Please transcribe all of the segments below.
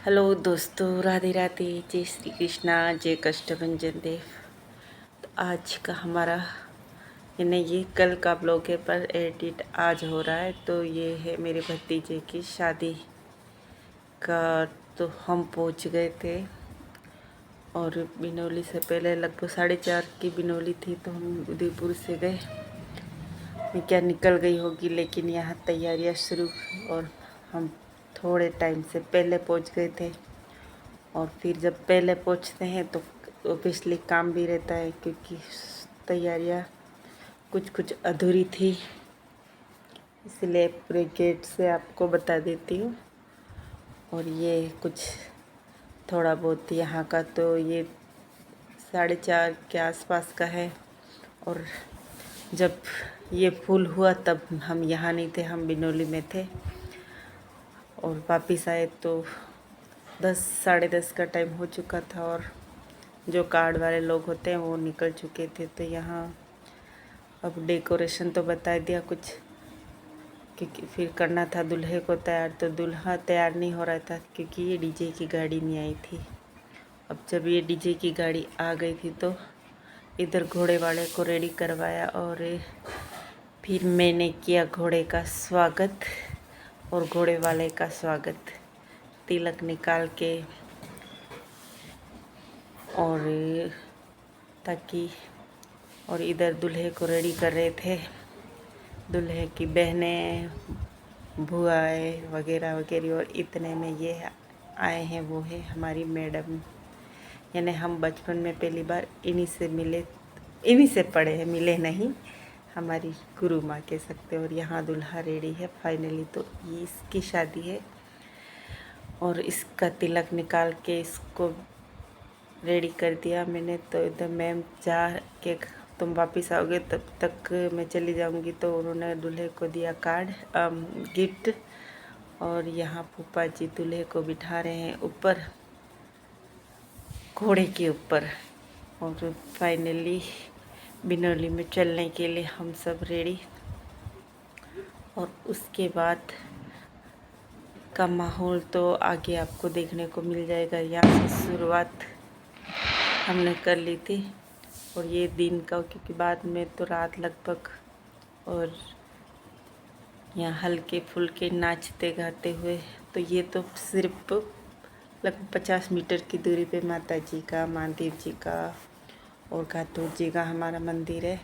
Hello दोस्तों, राधे राधे, जय श्री कृष्णा, जय कष्टभंजन देव। तो आज का हमारा यानी ये कल का ब्लॉग है पर एडिट आज हो रहा है। तो ये है मेरे भतीजे की शादी का। तो हम पहुंच गए थे और बिनौली से पहले लगभग 4:30 की बिनौली थी तो हम उदयपुर से गए। मैं क्या निकल गई होगी, लेकिन यहाँ तैयारियाँ शुरू और हम थोड़े टाइम से पहले पहुंच गए थे। और फिर जब पहले पहुंचते हैं तो ऑब्वियसली काम भी रहता है, क्योंकि तैयारियां कुछ कुछ अधूरी थी, इसलिए पूरे गेट से आपको बता देती हूँ। और ये कुछ थोड़ा बहुत यहाँ का, तो ये 4:30 के आसपास का है। और जब ये फुल हुआ तब हम यहाँ नहीं थे, हम बिनौली में थे। और वापिस आए तो 10 साढ़े 10 का टाइम हो चुका था और जो कार्ड वाले लोग होते हैं वो निकल चुके थे। तो यहाँ अब डेकोरेशन तो बता दिया कुछ, क्योंकि फिर करना था दूल्हे को तैयार। तो दूल्हा तैयार नहीं हो रहा था क्योंकि ये डीजे की गाड़ी नहीं आई थी। अब जब ये डीजे की गाड़ी आ गई थी तो इधर घोड़े वाले को रेडी करवाया और फिर मैंने किया घोड़े का स्वागत और घोड़े वाले का स्वागत तिलक निकाल के। और ताकि और इधर दूल्हे को रेडी कर रहे थे। दूल्हे की बहनें, बुआएं वगैरह वगैरह। और इतने में ये आए हैं, वो है हमारी मैडम। यानी हम बचपन में पहली बार इन्हीं से मिले, इन्हीं से पढ़े हैं, मिले नहीं, हमारी गुरु माँ कह सकते। और यहाँ दूल्हा रेडी है फाइनली। तो ये इसकी शादी है और इसका तिलक निकाल के इसको रेडी कर दिया मैंने। तो इधर मैम जा के तुम वापस आओगे तब तक मैं चली जाऊंगी। तो उन्होंने दूल्हे को दिया कार्ड गिफ्ट। और यहाँ फूफा जी दूल्हे को बिठा रहे हैं ऊपर, घोड़े के ऊपर। और फाइनली बिनौली में चलने के लिए हम सब रेडी। और उसके बाद का माहौल तो आगे आपको देखने को मिल जाएगा। यहाँ से शुरुआत हमने कर ली थी और ये दिन का, क्योंकि बाद में तो रात लगभग। और यहाँ हल्के फुल्के नाचते गाते हुए। तो ये तो सिर्फ लगभग 50 मीटर की दूरी पे माता जी का, महादेव जी का और घाटोर जी का हमारा मंदिर है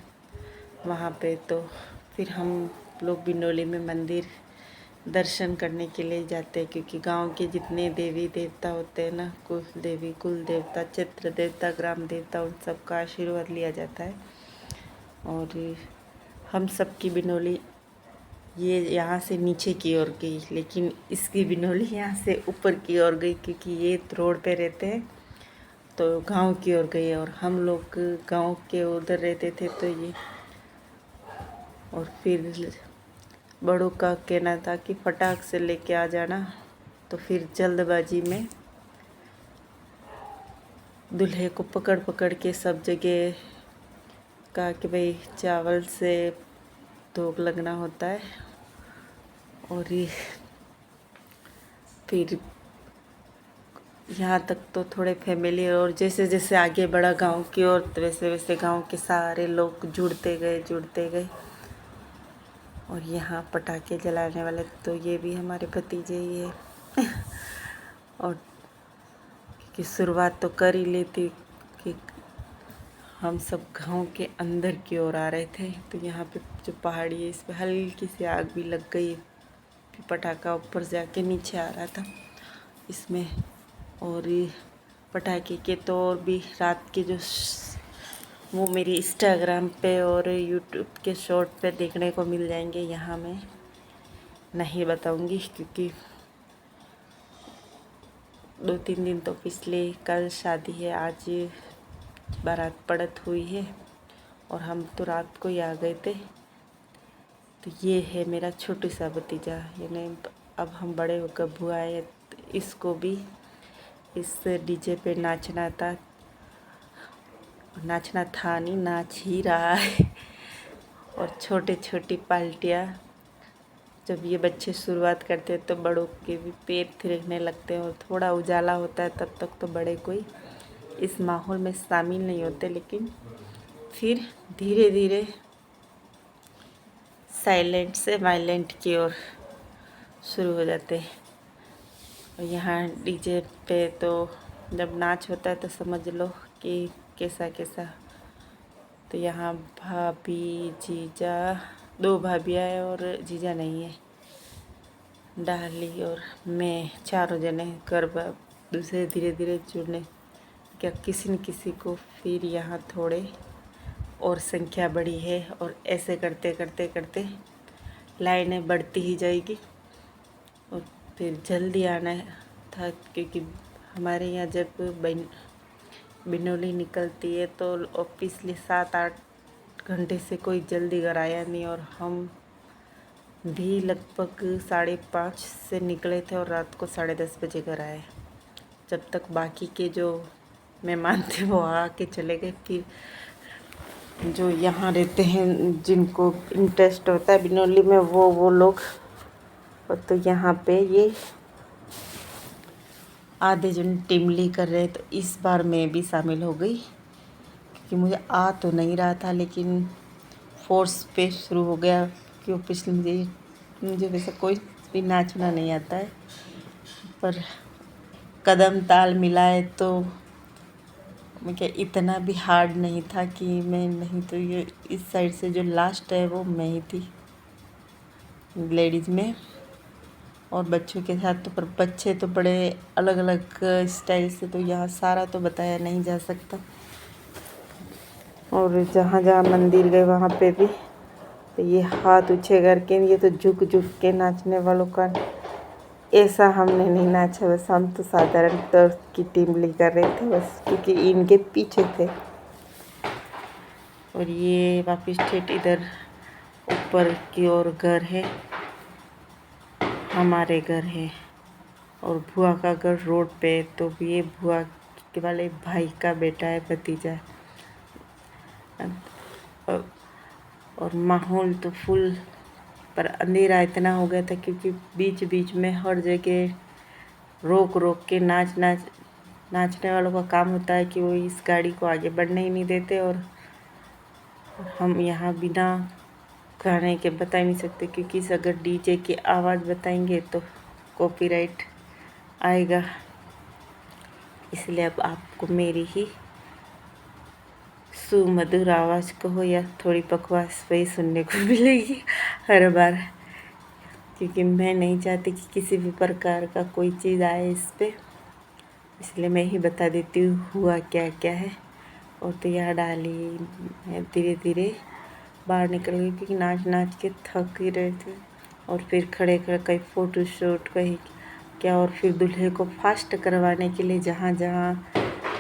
वहाँ पे। तो फिर हम लोग बिनौली में मंदिर दर्शन करने के लिए जाते हैं, क्योंकि गांव के जितने देवी देवता होते हैं ना, कुल देवी, कुल देवता, चित्र देवता, ग्राम देवता, उन सब का आशीर्वाद लिया जाता है। और हम सब की बिनौली ये यहाँ से नीचे की ओर गई, लेकिन इसकी बिनौली यहाँ से ऊपर की ओर गई, क्योंकि ये रोड पे रहते हैं तो गांव की ओर गई और हम लोग गांव के उधर रहते थे। तो ये और फिर बड़ों का कहना था कि फटाक से लेके आ जाना। तो फिर जल्दबाजी में दूल्हे को पकड़ पकड़ के सब जगह कहा कि भाई चावल से धोख लगना होता है। और ये फिर यहाँ तक तो थोड़े फैमिली, और जैसे जैसे आगे बढ़ा गांव की ओर तो वैसे वैसे गांव के सारे लोग जुड़ते गए। और यहाँ पटाखे जलाने वाले तो ये भी हमारे भतीजे ही है। और कि शुरुआत तो कर ही ली थी कि हम सब गांव के अंदर की ओर आ रहे थे। तो यहाँ पे जो पहाड़ी है इस पर हल्की सी आग भी लग गई, पटाखा ऊपर जाके नीचे आ रहा था इसमें। और ये पटाखे के तो और भी रात के जो वो मेरी इंस्टाग्राम पे और यूट्यूब के शॉर्ट पे देखने को मिल जाएंगे। यहाँ मैं नहीं बताऊंगी, क्योंकि 2-3 दिन तो पिछले, कल शादी है, आज बारात पड़त हुई है और हम तो रात को ही आ गए थे। तो ये है मेरा छोटू सा भतीजा, यानी अब हम बड़े होकर बुआ आए। इसको भी इस डीजे पे नाचना था, नहीं, नाच ही रहा है। और छोटी छोटी पार्टियाँ जब ये बच्चे शुरुआत करते हैं तो बड़ों के भी पैर थिरकने लगते हैं और थोड़ा उजाला होता है, तब तक तो बड़े कोई इस माहौल में शामिल नहीं होते, लेकिन फिर धीरे धीरे साइलेंट से वायलेंट की ओर शुरू हो जाते हैं। और यहाँ डीजे पे तो जब नाच होता है तो समझ लो कि कैसा कैसा। तो यहाँ भाभी जीजा, 2 भाभियाँ है और जीजा नहीं है, डाली और मैं, चारों जने गरबा दूसरे धीरे धीरे जुड़ने क्या किसी न किसी को फिर यहाँ थोड़े और संख्या बढ़ी है। और ऐसे करते करते करते लाइनें बढ़ती ही जाएगी। और फिर जल्दी आना था, क्योंकि हमारे यहाँ जब बिनोली निकलती है तो ऑब्वियसली 7-8 घंटे से कोई जल्दी घर आया नहीं। और हम भी लगभग 5:30 से निकले थे और रात को 10:30 बजे घर आए। जब तक बाकी के जो मेहमान थे वो आके चले गए। फिर जो यहाँ रहते हैं, जिनको इंटरेस्ट होता है बिनोली में, वो लोग, तो यहाँ पे ये आधे जन टिमली कर रहे। तो इस बार मैं भी शामिल हो गई, क्योंकि मुझे आ तो नहीं रहा था, लेकिन फोर्स पे शुरू हो गया। क्यों पिछले मुझे वैसे कोई भी नाचना नहीं आता है, पर कदम ताल मिलाए तो मैं क्या इतना भी हार्ड नहीं था कि मैं नहीं। तो ये इस साइड से जो लास्ट है वो मैं ही थी लेडीज़ में, और बच्चों के साथ। तो पर बच्चे तो बड़े अलग अलग स्टाइल से, तो यहाँ सारा तो बताया नहीं जा सकता। और जहाँ जहाँ मंदिर गए वहाँ पे भी तो ये हाथ ऊँचे करके, ये तो झुक झुक के नाचने वालों का, ऐसा हमने नहीं नाचा। बस हम तो साधारण तौर की टिमली कर रहे थे बस, क्योंकि इनके पीछे थे। और ये वापस ठेठ इधर ऊपर की ओर घर है, हमारे घर है, और बुआ का घर रोड पे। तो ये बुआ के वाले भाई का बेटा है, भतीजा। और माहौल तो फुल, पर अंधेरा इतना हो गया था क्योंकि बीच बीच में हर जगह रोक रोक के नाचने वालों का काम होता है कि वो इस गाड़ी को आगे बढ़ने ही नहीं देते। और हम यहाँ बिना गाने के बता ही नहीं सकते, क्योंकि अगर डीजे की आवाज़ बताएंगे तो कॉपीराइट आएगा। इसलिए अब आपको मेरी ही सुमधुर आवाज़ कहो या थोड़ी बकवास वही सुनने को मिलेगी हर बार, क्योंकि मैं नहीं चाहती कि किसी भी प्रकार का कोई चीज़ आए इस पे। इसलिए मैं ही बता देती हूँ हुआ क्या क्या है। और तो यहाँ डाली मैं धीरे धीरे बाहर निकल गई, क्योंकि नाच नाच के थक ही रहे थे। और फिर खड़े खड़े कहीं फ़ोटोशूट कहीं क्या, और फिर दूल्हे को फास्ट करवाने के लिए जहाँ जहाँ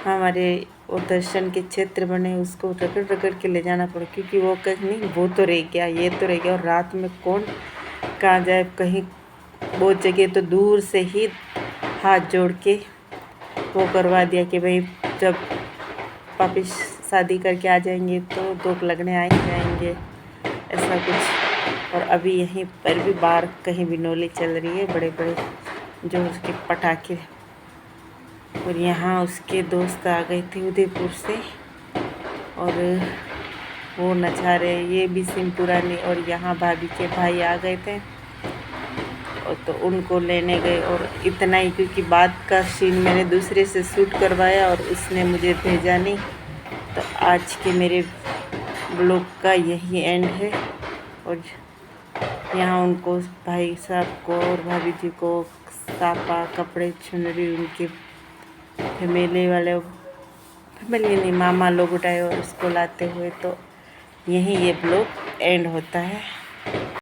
हमारे वो दर्शन के क्षेत्र बने उसको रगड़ रगड़ के ले जाना पड़ा, क्योंकि वो कहीं वो तो रह गया, ये तो रह गया। और रात में कौन कहाँ जाए, कहीं बहुत जगह तो दूर से ही हाथ जोड़ के वो करवा दिया कि भाई जब वापिस शादी करके आ जाएंगे तो 2 लगने आ जाएंगे, ऐसा कुछ। और अभी यहीं पर भी बाहर कहीं बिनोली चल रही है, बड़े बड़े जो उसके पटाखे। और यहाँ उसके दोस्त आ गए थे उदयपुर से, और वो नचा रहे, ये भी सिम पुरानी। और यहाँ भाभी के भाई आ गए थे, और तो उनको लेने गए। और इतना ही, क्योंकि बाद का सीन मैंने दूसरे से शूट करवाया और उसने मुझे भेजा नहीं। तो आज के मेरे ब्लॉग का यही एंड है। और यहाँ उनको, भाई साहब को और भाभी जी को सापा, कपड़े, चुनरी उनके फैमिली वाले, फैमिली नहीं मामा लोग उठाए और उसको लाते हुए। तो यहीं ये ब्लॉग एंड होता है।